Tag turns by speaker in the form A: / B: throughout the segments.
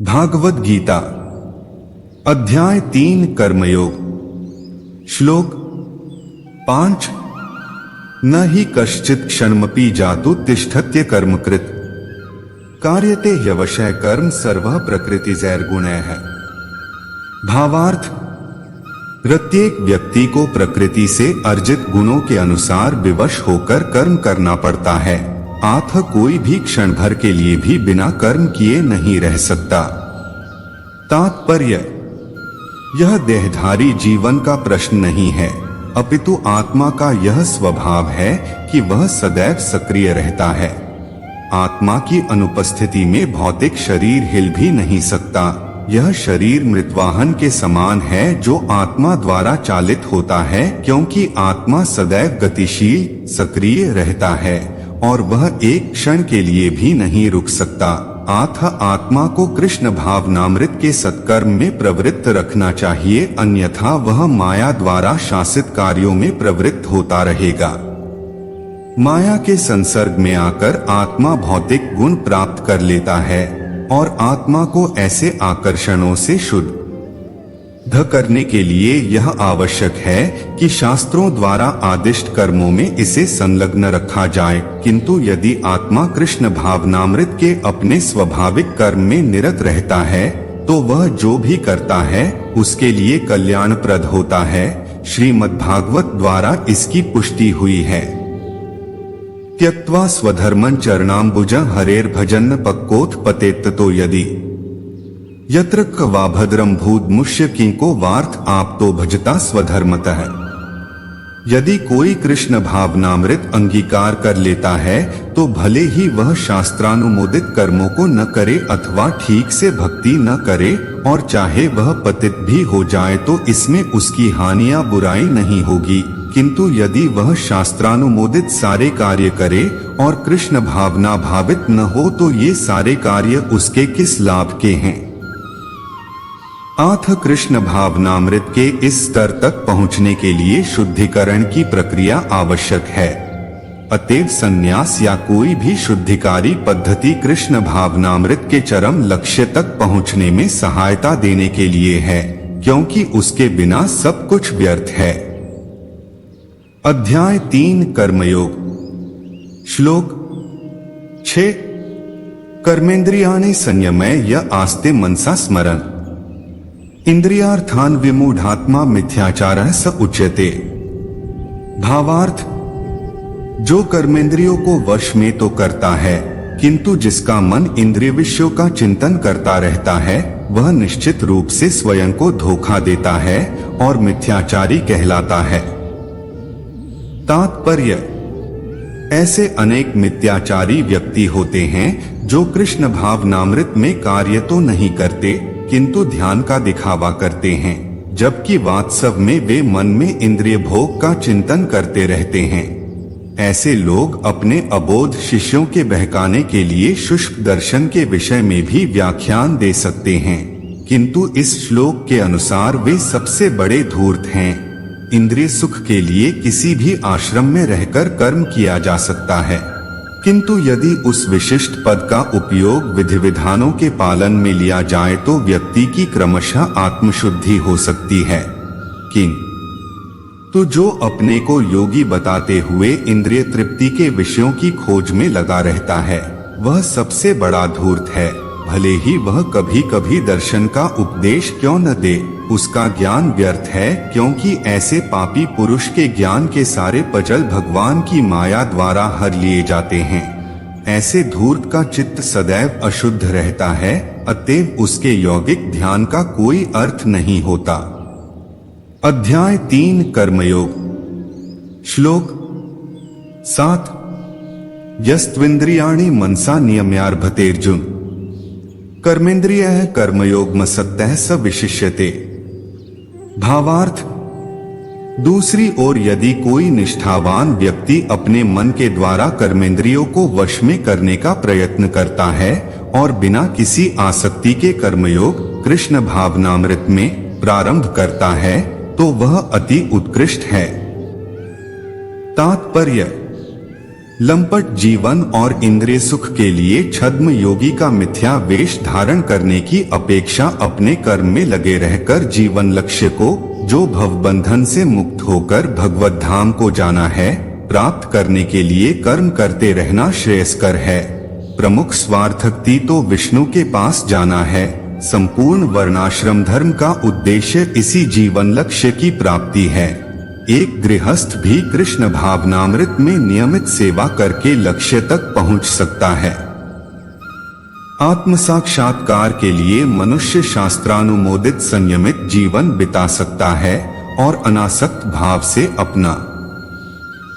A: भागवत गीता अध्याय 3 कर्मयोग श्लोक 5 न हि कश्चित् क्षणमपि जातु तिष्ठत्य कर्मकृत् कार्यते ह्यवशः कर्म सर्वः प्रकृतिजैर्गुणैः। भावार्थ, प्रत्येक व्यक्ति को प्रकृति से अर्जित गुणों के अनुसार विवश होकर कर्म करना पड़ता है। अतः कोई भी क्षण भर के लिए भी बिना कर्म किए नहीं रह सकता। तात्पर्य, यह देहधारी जीवन का प्रश्न नहीं है, अपितु आत्मा का यह स्वभाव है कि वह सदैव सक्रिय रहता है। आत्मा की अनुपस्थिति में भौतिक शरीर हिल भी नहीं सकता। यह शरीर मृतवाहन के समान है जो आत्मा द्वारा चालित होता है, क्योंकि आत्मा सदैव गतिशील सक्रिय रहता है और वह एक क्षण के लिए भी नहीं रुक सकता। अतः आत्मा को कृष्ण भावनामृत के सत्कर्म में प्रवृत्त रखना चाहिए, अन्यथा वह माया द्वारा शासित कार्यों में प्रवृत्त होता रहेगा। माया के संसर्ग में आकर आत्मा भौतिक गुण प्राप्त कर लेता है और आत्मा को ऐसे आकर्षणों से शुद्ध करने के लिए यह आवश्यक है कि शास्त्रों द्वारा आदिष्ट कर्मों में इसे संलग्न रखा जाए। किंतु यदि आत्मा कृष्ण भावनामृत के अपने स्वाभाविक कर्म में निरत रहता है तो वह जो भी करता है उसके लिए कल्याणप्रद होता है। श्रीमद्भागवत द्वारा इसकी पुष्टि हुई है। त्यक्त्वा स्वधर्मं चरणाम्बुजं हरेर्भजन् पक्कोथ पतेत्ततो यदि यत्र वा भद्रम भूत मुष्य किंको वार्थ आप तो भजता स्वधर्मतः। यदि कोई कृष्ण भावनामृत अंगीकार कर लेता है तो भले ही वह शास्त्रानुमोदित कर्मों को न करे अथवा ठीक से भक्ति न करे, और चाहे वह पतित भी हो जाए तो इसमें उसकी हानियां बुराई नहीं होगी। किंतु यदि वह शास्त्रानुमोदित सारे कार्य करे और कृष्ण भावना भावित न हो तो ये सारे कार्य उसके किस लाभ के हैं। अतः कृष्ण भावनामृत के इस स्तर तक पहुंचने के लिए शुद्धिकरण की प्रक्रिया आवश्यक है। अतएव संन्यास या कोई भी शुद्धिकारी पद्धति कृष्ण भावनामृत के चरम लक्ष्य तक पहुंचने में सहायता देने के लिए है, क्योंकि उसके बिना सब कुछ व्यर्थ है। अध्याय 3 कर्मयोग श्लोक 6 कर्मेन्द्रियाणि संयमय य आस्ते मनसा स्मरन् इंद्रियार्थान विमूढ़ात्मा मिथ्याचारः स उच्यते। भावार्थ, जो कर्मेंद्रियों को वश में तो करता है किंतु जिसका मन इंद्रिय विषयों का चिंतन करता रहता है वह निश्चित रूप से स्वयं को धोखा देता है और मिथ्याचारी कहलाता है। तात्पर्य, ऐसे अनेक मिथ्याचारी व्यक्ति होते हैं जो कृष्ण भावनामृत में कार्य तो नहीं करते किंतु ध्यान का दिखावा करते हैं, जबकि वास्तव में वे मन में इंद्रिय भोग का चिंतन करते रहते हैं। ऐसे लोग अपने अबोध शिष्यों के बहकाने के लिए शुष्क दर्शन के विषय में भी व्याख्यान दे सकते हैं, किंतु इस श्लोक के अनुसार वे सबसे बड़े धूर्त हैं। इंद्रिय सुख के लिए किसी भी आश्रम में रहकर कर्म किया जा सकता है, किंतु यदि उस विशिष्ट पद का उपयोग विधि विधानों के पालन में लिया जाए तो व्यक्ति की क्रमशः आत्मशुद्धि हो सकती है। किंतु जो अपने को योगी बताते हुए इंद्रिय तृप्ति के विषयों की खोज में लगा रहता है वह सबसे बड़ा धूर्त है। भले ही वह कभी कभी दर्शन का उपदेश क्यों न दे, उसका ज्ञान व्यर्थ है, क्योंकि ऐसे पापी पुरुष के ज्ञान के सारे पचल भगवान की माया द्वारा हर लिए जाते हैं। ऐसे धूर्त का चित्त सदैव अशुद्ध रहता है, अतएव उसके यौगिक ध्यान का कोई अर्थ नहीं होता। अध्याय 3 कर्मयोग श्लोक 7 यस्त्विन्द्रियाणि मनसा नियम्यार्भतेर्जुन कर्मेन्द्रियः कर्मयोगमसक्तः स विशिष्यते। भावार्थ, दूसरी ओर यदि कोई निष्ठावान व्यक्ति अपने मन के द्वारा कर्मेंद्रियों को वश में करने का प्रयत्न करता है और बिना किसी आसक्ति के कर्मयोग कृष्ण भावनामृत में प्रारंभ करता है तो वह अति उत्कृष्ट है। तात्पर्य, लंपट जीवन और इंद्रिय सुख के लिए छद्म योगी का मिथ्या वेश धारण करने की अपेक्षा अपने कर्म में लगे रहकर जीवन लक्ष्य को, जो भवबंधन से मुक्त होकर भगवत धाम को जाना है, प्राप्त करने के लिए कर्म करते रहना श्रेयस्कर है। प्रमुख स्वार्थक्ति तो विष्णु के पास जाना है। संपूर्ण वर्णाश्रम धर्म का उद्देश्य इसी जीवन लक्ष्य की प्राप्ति है। एक गृहस्थ भी कृष्ण भावनामृत में नियमित सेवा करके लक्ष्य तक पहुंच सकता है। आत्म साक्षात्कार के लिए मनुष्य शास्त्रानुमोदित संयमित जीवन बिता सकता है और अनासक्त भाव से अपना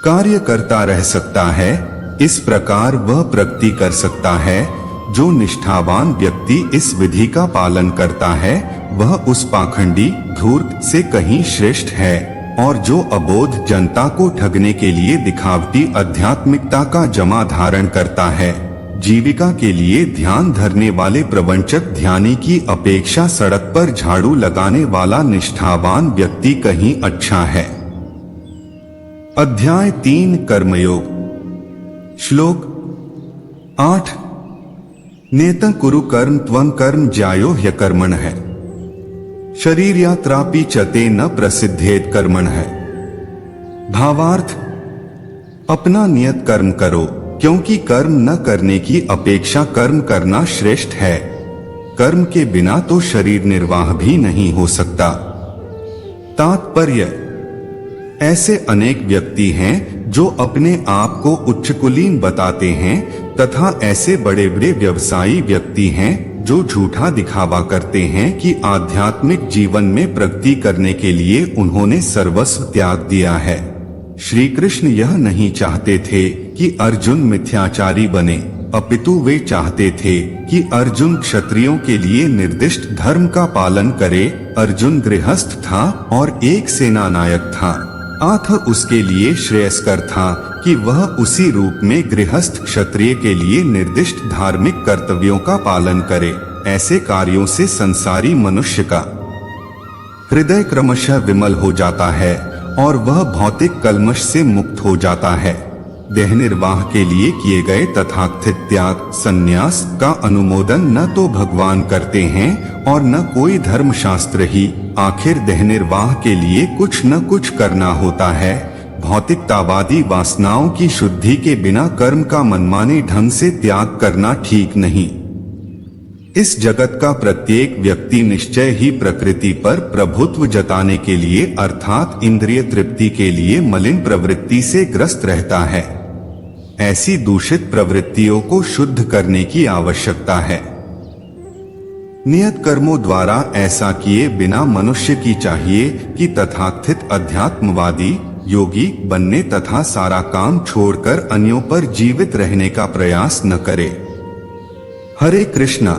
A: कार्य करता रह सकता है। इस प्रकार वह प्रगति कर सकता है। जो निष्ठावान व्यक्ति इस विधि का पालन करता है वह उस पाखंडी धूर्त से कहीं श्रेष्ठ है, और जो अबोध जनता को ठगने के लिए दिखावटी आध्यात्मिकता का जमा धारण करता है, जीविका के लिए ध्यान धरने वाले प्रवंचक ध्यानी की अपेक्षा सड़क पर झाड़ू लगाने वाला निष्ठावान व्यक्ति कहीं अच्छा है। अध्याय 3 कर्मयोग। श्लोक 8। नेतं कुरु कर्म त्वं कर्म ज्यायो ह्यकर्मण है, शरीर यात्रापि चते न प्रसिद्धेत कर्मण है। भावार्थ, अपना नियत कर्म करो, क्योंकि कर्म न करने की अपेक्षा कर्म करना श्रेष्ठ है। कर्म के बिना तो शरीर निर्वाह भी नहीं हो सकता। तात्पर्य, ऐसे अनेक व्यक्ति हैं जो अपने आप को उच्च कुलीन बताते हैं तथा ऐसे बड़े बड़े व्यवसायी व्यक्ति हैं जो झूठा दिखावा करते हैं कि आध्यात्मिक जीवन में प्रगति करने के लिए उन्होंने सर्वस्व त्याग दिया है। श्री कृष्ण यह नहीं चाहते थे कि अर्जुन मिथ्याचारी बने, अपितु वे चाहते थे कि अर्जुन क्षत्रियों के लिए निर्दिष्ट धर्म का पालन करे। अर्जुन गृहस्थ था और एक सेना नायक था, अतः उसके लिए श्रेयस्कर था कि वह उसी रूप में गृहस्थ क्षत्रिय के लिए निर्दिष्ट धार्मिक कर्तव्यों का पालन करे। ऐसे कार्यों से संसारी मनुष्य का हृदय क्रमशः विमल हो जाता है और वह भौतिक कल्मश से मुक्त हो जाता है। देह निर्वाह के लिए किए गए तथाकथित त्याग संन्यास का अनुमोदन न तो भगवान करते हैं और न कोई धर्मशास्त्र ही। आखिर देह निर्वाह के लिए कुछ न कुछ करना होता है। भौतिकतावादी वासनाओं की शुद्धि के बिना कर्म का मनमाने ढंग से त्याग करना ठीक नहीं। इस जगत का प्रत्येक व्यक्ति निश्चय ही प्रकृति पर प्रभुत्व जताने के लिए अर्थात इंद्रिय तृप्ति के लिए मलिन प्रवृत्ति से ग्रस्त रहता है। ऐसी दूषित प्रवृत्तियों को शुद्ध करने की आवश्यकता है। नियत कर्मों द्वारा ऐसा किए बिना मनुष्य की चाहिए कि तथाकथित अध्यात्मवादी योगी बनने तथा सारा काम छोड़कर अन्यों पर जीवित रहने का प्रयास न करे। हरे कृष्णा।